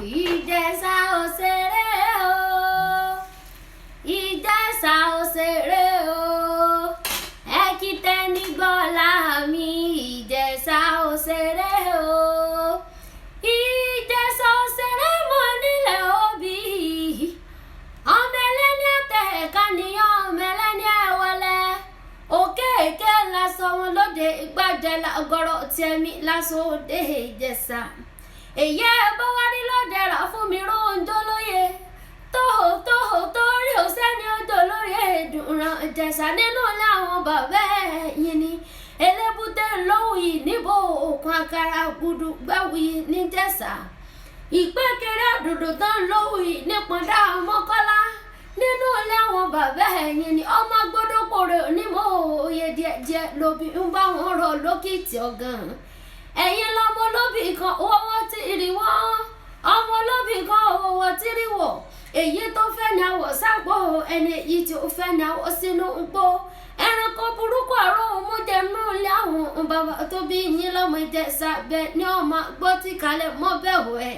Ijesa òṣèré o, Ijesa òṣèré o, Ekiteni gbọ́lá mi, Ijesa òṣèré o, Ijesa òṣèré mọ́ nílẹ̀ òbí, ọmọ ẹlẹ́ni àtẹ̀ẹ̀ká nìyàn ọmọ ẹlẹ́ni ẹ̀wọ̀lẹ̀, òkèèké lásán wọn lóde ìgbàjẹ́ lágọ̀rọ̀ tẹ̀mí lásán òde Ìjẹ̀ṣà. Èyí bá wá rí lóde rà fún mi róńdó lóye tóhò torí ò sẹ́ni odò lórí èdùnrán Ìjẹ̀ṣà nínú ilé àwọn bàbá ẹ̀yìn ni elébúté lóhùn yìí níbo òkun àkàrà gbùdù gbáwù yìí níjẹ̀ṣà ìpékeré àdòdò tán lóhùn yìí nípọ̀ndà Mọ́kọ́lá nínú ilé àwọn bàbá ẹ̀yìn ni ọmọ gbódòpòrè onímọ̀ òye díẹ̀díẹ̀ lóbi ń bá wọn rọ lókìtì ọ̀gàn. Ẹ̀yin lọ́mọ olóbì kan owó tí rí wọ́n ọmọ olóbì kan owó tí rí wọ̀ èyí tó fẹ́ ní àwọ̀ sápò ẹni èyí tí ó fẹ́ ní àwọ̀ sínú gbó ẹranko burúkú àrùn òmùjẹ nínú ilé àwọn bàbá tó bí yín lọ́mọ Ìjẹ̀ṣà bẹ́ẹ̀ ni ọmọ gbọ́ tí kalẹ̀ mọ́ bẹ́ẹ̀ wẹ̀.